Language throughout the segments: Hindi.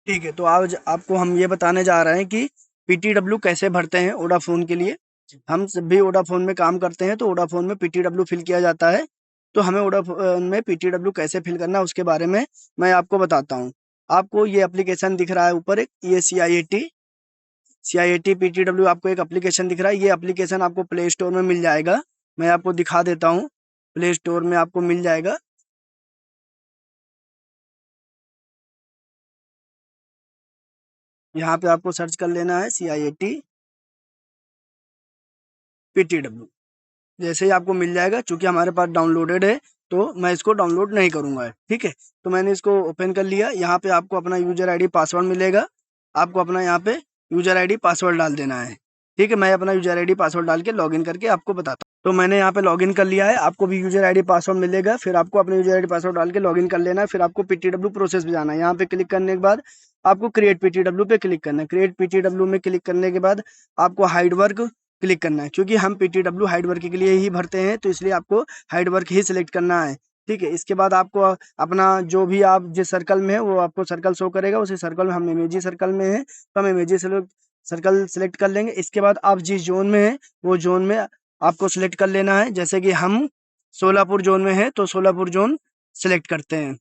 ठीक है, तो आज आपको हम ये बताने जा रहे हैं कि पीटीडब्ल्यू कैसे भरते हैं वोडाफ़ोन के लिए। हम जब भी वोडाफ़ोन में काम करते हैं तो वोडाफ़ोन में पीटीडब्ल्यू फ़िल किया जाता है। तो हमें वोडाफ़ोन में पीटीडब्ल्यू कैसे फ़िल करना है उसके बारे में मैं आपको बताता हूँ। आपको ये एप्लीकेशन दिख रहा है ऊपर एक, ये सीआईएटी पीटीडब्ल्यू आपको एक एप्लीकेशन दिख रहा है। ये एप्लीकेशन आपको प्ले स्टोर में मिल जाएगा। मैं आपको दिखा देता हूँ, प्ले स्टोर में आपको मिल जाएगा। यहाँ पे आपको सर्च कर लेना है सीआईएटी पीटीडब्ल्यू। जैसे ही आपको मिल जाएगा, चूँकि हमारे पास डाउनलोडेड है, तो मैं इसको डाउनलोड नहीं करूँगा, ठीक है? तो मैंने इसको ओपन कर लिया। यहाँ पे आपको अपना यूज़र आईडी पासवर्ड मिलेगा। आपको अपना यहाँ पे यूज़र आईडी पासवर्ड डाल देना है, ठीक है? मैं अपना यूज़र आईडी पासवर्ड डाल के लॉगिन करके आपको बताता हूँ। तो मैंने यहाँ पे लॉगिन कर लिया है। आपको भी यूज़र आईडी पासवर्ड मिलेगा, फिर आपको अपना यूज़र आईडी पासवर्ड डाल के लॉगिन कर लेना है। फिर आपको पीटीडब्ल्यू प्रोसेस पे जाना है। यहाँ पे क्लिक करने के बाद आपको क्रिएट पीटीडब्ल्यू पे क्लिक करना है। क्रिएट पीटीडब्ल्यू में क्लिक करने के बाद आपको हाइड वर्क क्लिक करना है। क्योंकि हम पीटीडब्ल्यू हाइड वर्क के लिए ही भरते हैं, तो इसलिए आपको हाइड वर्क ही सिलेक्ट करना है, ठीक है? इसके बाद आपको अपना जो भी आप जिस सर्कल में है वो आपको सर्कल शो करेगा। उसी सर्कल में हम इमेजी सर्कल में हैं, तो हम इमेजी सर्कल सेलेक्ट कर लेंगे। इसके बाद आप जिस ज़ोन में हैं, वो ज़ोन में आपको सेलेक्ट कर लेना है। जैसे कि हम सोलापुर ज़ोन में हैं, तो सोलापुर ज़ोन सेलेक्ट करते हैं।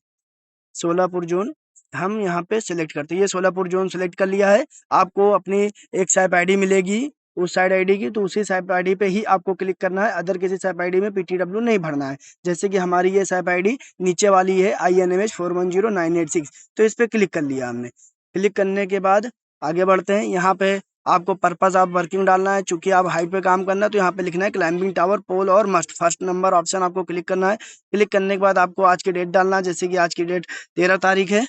सोलापुर ज़ोन हम यहाँ पे सेलेक्ट करते हैं। ये सोलापुर ज़ोन सेलेक्ट कर लिया है। आपको अपनी एक SAP आईडी मिलेगी उस साइड आईडी की, तो उसी SAP आईडी पे ही आपको क्लिक करना है। अदर किसी SAP आईडी में पीटीडब्ल्यू नहीं भरना है। जैसे कि हमारी ये SAP आईडी नीचे वाली है INMH 410986, तो इस पे क्लिक कर लिया हमने। क्लिक करने के बाद आगे बढ़ते हैं। यहाँ पे आपको पर्पज़ ऑफ वर्किंग डालना है। चूँकि आप हाइट पे काम करना है, तो यहाँ पे लिखना है क्लाइंबिंग टावर, पोल और मस्ट। फर्स्ट नंबर ऑप्शन आपको क्लिक करना है। क्लिक करने के बाद आपको आज की डेट डालना है। जैसे कि आज की डेट 13 तारीख है,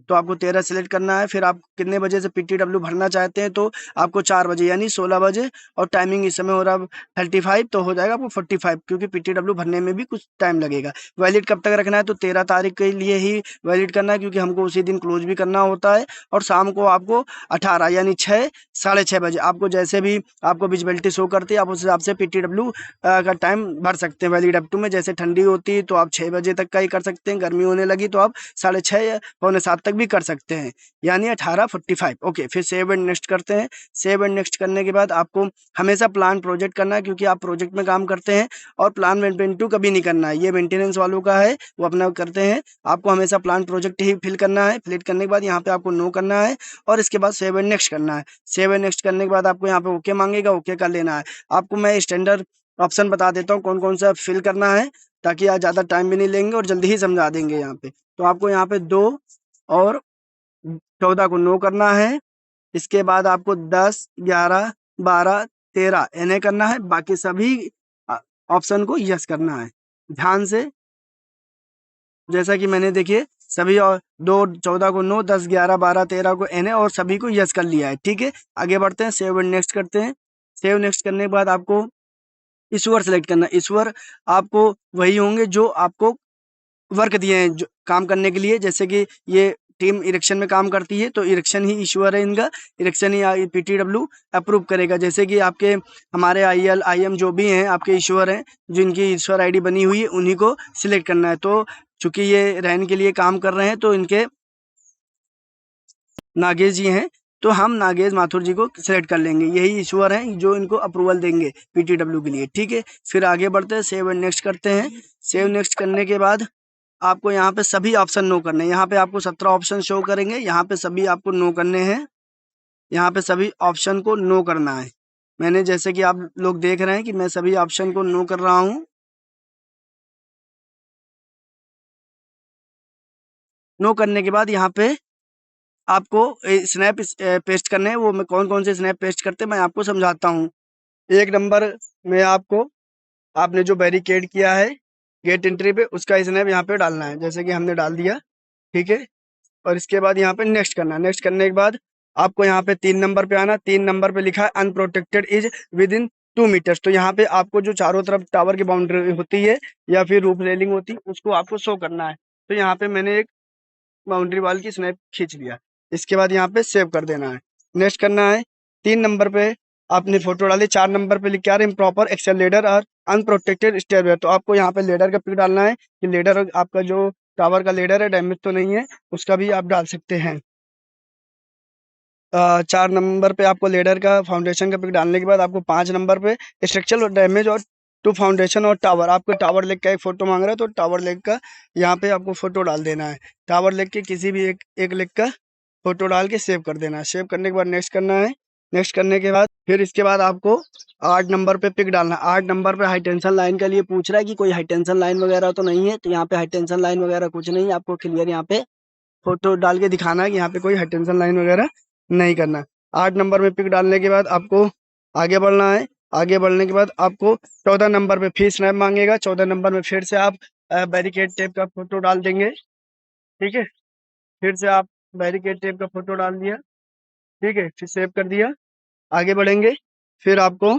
तो आपको 13 सेलेक्ट करना है। फिर आप कितने बजे से पीटीडब्ल्यू भरना चाहते हैं, तो आपको 4 बजे यानी 16 बजे, और टाइमिंग इस समय हो रहा है 35, तो हो जाएगा आपको 45, क्योंकि पीटीडब्ल्यू भरने में भी कुछ टाइम लगेगा। वैलिड कब तक रखना है, तो 13 तारीख के लिए ही वैलिड करना है, क्योंकि हमको उसी दिन क्लोज भी करना होता है। और शाम को आपको 18 यानी 6 साढ़े 6 बजे आपको जैसे भी आपको विजिबिलिटी शो करती है, आप उस हिसाब से पीटीडब्ल्यू का टाइम भर सकते हैं वैलिड अप टू में। जैसे ठंडी होती है तो आप 6 बजे तक का ही कर सकते हैं, गर्मी होने लगी तो आप साढ़े 6 या पौने 7 तक भी कर सकते हैं, यानी 18:45। ओके, फिर सेव एंड नेक्स्ट करते हैं। सेव एंड नेक्स्ट करने के बाद आपको हमेशा प्लान प्रोजेक्ट करना है, क्योंकि आप प्रोजेक्ट में काम करते हैं, और प्लान मेंटेन कभी नहीं करना है। ये मेंटेनेंस वालों का है, वो अपना करते हैं। आपको हमेशा प्लान प्रोजेक्ट ही फिल करना है। फिल करने के बाद यहाँ पे आपको नो करना है, और इसके बाद सेव एंड नेक्स्ट करना है। सेव एंड नेक्स्ट करने के बाद आपको यहाँ पे ओके मांगेगा, ओके कर लेना है। आपको मैं स्टैंडर्ड ऑप्शन बता देता हूँ कौन कौन सा फिल करना है, ताकि आज ज़्यादा टाइम भी नहीं लेंगे और जल्दी ही समझा देंगे यहाँ पे। तो आपको यहाँ पे 2 और 14 को नो करना है। इसके बाद आपको 10, 11, 12, 13 इन्हें करना है। बाकी सभी अ, ऑप्शन को यस करना है। ध्यान से, जैसा कि मैंने देखिए सभी, और 2, 14 को नो, 10, 11, 12, 13 को इन्हें और सभी को यस कर लिया है, ठीक है? आगे बढ़ते हैं, सेव एंड नेक्स्ट करते हैं। सेव नेक्स्ट करने के बाद आपको ईश्वर सेलेक्ट करना है। ईश्वर आपको वही होंगे जो आपको वर्क दिए हैं जो काम करने के लिए। जैसे कि ये टीम इरेक्शन में काम करती है, तो इरेक्शन ही इश्यूअर है इनका। इरेक्शन ही पीटीडब्ल्यू अप्रूव करेगा। जैसे कि आपके हमारे आईएल आईएम जो भी हैं आपके इश्यूअर हैं, जिनकी ईश्वर आईडी बनी हुई है, उन्हीं को सिलेक्ट करना है। तो चूंकि ये रैन के लिए काम कर रहे हैं, तो इनके नागेश जी हैं, तो हम नागेश माथुर जी को सिलेक्ट कर लेंगे। यही ईश्वर हैं जो इनको अप्रूवल देंगे पीटीडब्ल्यू के लिए, ठीक है? फिर आगे बढ़ते हैं, सेव एंड नेक्स्ट करते हैं। सेव नेक्स्ट करने के बाद आपको यहाँ पे सभी ऑप्शन नो करने हैं। यहाँ पे आपको 17 ऑप्शन शो करेंगे, यहाँ पे सभी आपको नो करने हैं। यहाँ पे सभी ऑप्शन को नो करना है। मैंने, जैसे कि आप लोग देख रहे हैं कि मैं सभी ऑप्शन को नो कर रहा हूँ। नो करने के बाद यहाँ पे आपको स्नैप पेस्ट करने हैं। वो मैं कौन-कौन से स्नैप पेस्ट करते हैं मैं आपको समझाता हूँ। 1 नंबर में आपको, आपने जो बैरिकेड किया है गेट एंट्री पे, उसका स्नैप यहाँ पे डालना है, जैसे कि हमने डाल दिया, ठीक है? और इसके बाद यहाँ पे नेक्स्ट करना है। नेक्स्ट करने के बाद आपको यहाँ पे 3 नंबर पे आना। 3 नंबर पे लिखा है unprotected is within 2 metres. तो यहाँ पे आपको जो चारों तरफ टावर की बाउंड्री होती है या फिर रूफ रेलिंग होती है, उसको आपको शो करना है। तो यहाँ पे मैंने एक बाउंड्री वॉल की स्नैप खींच लिया। इसके बाद यहाँ पे सेव कर देना है। नेक्स्ट करना है। 3 नंबर पे आपने फोटो डाली। 4 नंबर पे लिख के आ रहा है इम्प्रॉपर एक्सेल लेडर और अनप्रोटेक्टेड स्टेयरवे। तो आपको यहाँ पे लेडर का पिक डालना है कि लेडर आपका जो टावर का लेडर है डैमेज तो नहीं है, उसका भी आप डाल सकते हैं। 4 नंबर पे आपको लेडर का फाउंडेशन का पिक डालने के बाद आपको 5 नंबर पे स्ट्रक्चरल और डैमेज और टू फाउंडेशन और टावर, आपको टावर लेग का एक फ़ोटो माँग रहा है तो टावर लेग का यहाँ पे आपको फ़ोटो डाल देना है। टावर लेग के किसी भी एक लेग का फ़ोटो डाल के सेव कर देना है। सेव करने के बाद नेक्स्ट करना है। नेक्स्ट करने के बाद फिर इसके बाद आपको 8 नंबर पे पिक डालना है। 8 नंबर पे हाई टेंशन लाइन के लिए पूछ रहा है कि कोई हाई टेंशन लाइन वगैरह तो नहीं है, तो यहाँ पे हाई टेंशन लाइन वगैरह कुछ नहीं है, आपको क्लियर यहाँ पे फ़ोटो डाल के दिखाना है कि यहाँ पे कोई हाई टेंशन लाइन वगैरह नहीं करना है। 8 नंबर में पिक डालने के बाद आपको आगे बढ़ना है। आगे बढ़ने के बाद आपको 14 नंबर पे फिर स्नैप मांगेगा। 14 नंबर में फिर से आप बैरिकेड टेप का फोटो डाल देंगे। ठीक है, फिर से आप बैरिकेड टेप का फोटो डाल दिया। ठीक है, फिर सेव कर दिया। आगे बढ़ेंगे। फिर आपको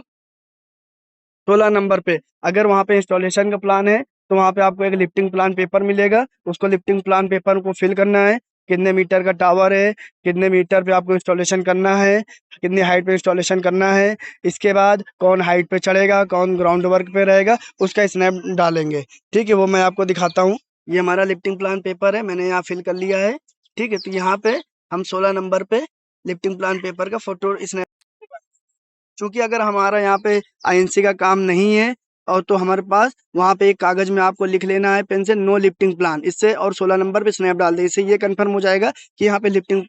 16 नंबर पे अगर वहाँ पे इंस्टॉलेशन का प्लान है तो वहाँ पे आपको एक लिफ्टिंग प्लान पेपर मिलेगा। उसको लिफ्टिंग प्लान पेपर को फिल करना है। कितने मीटर का टावर है, कितने मीटर पे आपको इंस्टॉलेशन करना है, कितनी हाइट पे इंस्टॉलेशन करना है, इसके बाद कौन हाइट पे चढ़ेगा, कौन ग्राउंड वर्क पे रहेगा, उसका स्नैप डालेंगे। ठीक है, वो मैं आपको दिखाता हूँ। ये हमारा लिफ्टिंग प्लान पेपर है, मैंने यहाँ फिल कर लिया है। ठीक है, तो यहाँ पे हम 16 नंबर पे लिफ्टिंग प्लान पेपर का फोटो स्नैप, चूँकि अगर हमारा यहाँ पे आईएनसी का काम नहीं है और तो हमारे पास वहाँ पे एक कागज़ में आपको लिख लेना है पेन से नो लिफ्टिंग प्लान, इससे और 16 नंबर पे स्नैप डाल दें। इससे ये कन्फर्म हो जाएगा कि यहाँ पे लिफ्टिंग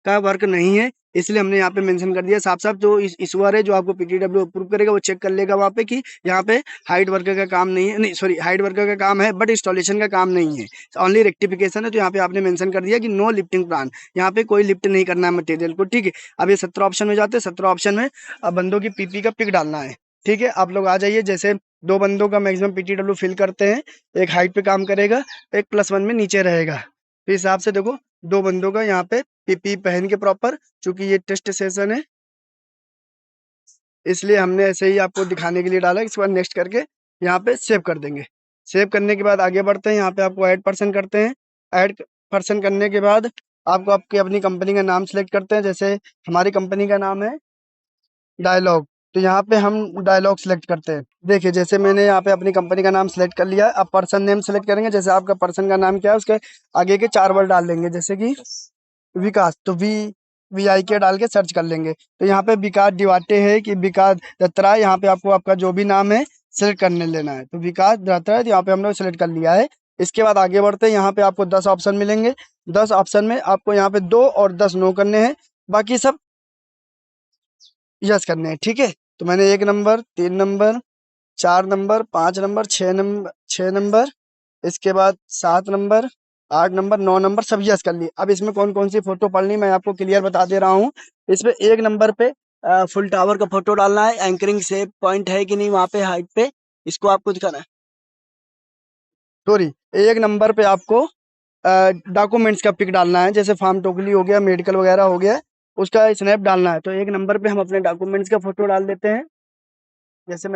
का वर्क नहीं है, इसलिए हमने यहाँ पे मेंशन कर दिया साफ-साफ। जो इश्यूअर है जो आपको पीटीडब्ल्यू अप्रूव करेगा वो चेक कर लेगा वहाँ पे कि यहाँ पे हाइट वर्कर का काम नहीं है, नहीं सॉरी, हाइट वर्कर का काम है बट इंस्टॉलेशन का काम नहीं है, ओनली रेक्टिफिकेशन है। तो यहाँ पे आपने मेंशन कर दिया कि नो लिफ्टिंग प्लान, यहाँ पे कोई लिफ्ट नहीं करना है मटेरियल को। ठीक है, अब ये 17 ऑप्शन में जाते हैं। 17 ऑप्शन में अब बंदों की पीपी का पिक डालना है। ठीक है, आप लोग आ जाइए। जैसे 2 बंदों का मैक्सिमम पीटीडब्ल्यू फिल करते हैं, एक हाइट पे काम करेगा, एक +1 में नीचे रहेगा। तो इस हिसाब से देखो 2 बंदों का यहाँ पे पीपी पहन के प्रॉपर, चूँकि ये टेस्ट सेशन है इसलिए हमने ऐसे ही आपको दिखाने के लिए डाला है। इसके बाद नेक्स्ट करके यहाँ पे सेव कर देंगे। सेव करने के बाद आगे बढ़ते हैं। यहाँ पे आपको ऐड पर्सन करते हैं। ऐड पर्सन करने के बाद आपको आपकी अपनी कंपनी का नाम सेलेक्ट करते हैं। जैसे हमारी कंपनी का नाम है डायलॉग, तो यहाँ पे हम डायलॉग सेलेक्ट करते हैं। देखिए जैसे मैंने यहाँ पे अपनी कंपनी का नाम सेलेक्ट कर लिया है। अब पर्सन नेम सेलेक्ट करेंगे। जैसे आपका पर्सन का नाम क्या है उसके आगे के 4 वर्ड डाल देंगे, जैसे कि विकास, तो VIK डाल के सर्च कर लेंगे। तो यहाँ पे विकास डिवाटे है कि विकास दत्तरा, यहाँ पे आपको आपका जो भी नाम है सेलेक्ट करने लेना है। तो विकास दत्तरा, तो यहाँ पे हमने सेलेक्ट कर लिया है। इसके बाद आगे बढ़ते हैं। यहाँ पे आपको 10 ऑप्शन मिलेंगे। 10 ऑप्शन में आपको यहाँ पे 2 और 10 नो करने हैं, बाकी सब यस करने हैं। ठीक है, तो मैंने 1 number, 3 number, 4 number, 5 number, 6 number, इसके बाद 7 नंबर, 8 नंबर, 9 नंबर सब यस कर लिए। अब इसमें कौन-कौन सी फ़ोटो पड़नी मैं आपको क्लियर बता दे रहा हूँ। इसमें 1 नंबर पे फुल टावर का फ़ोटो डालना है। एंकरिंग सेव पॉइंट है कि नहीं वहाँ पे हाइट पे, इसको आपको दिखाना है। सॉरी, 1 नंबर पे आपको डॉक्यूमेंट्स का पिक डालना है। जैसे फार्म टोकली हो गया, मेडिकल वगैरह हो गया, उसका स्नैप डालना है। तो 1 नंबर पे हम अपने डॉक्यूमेंट्स का फ़ोटो डाल देते हैं। जैसे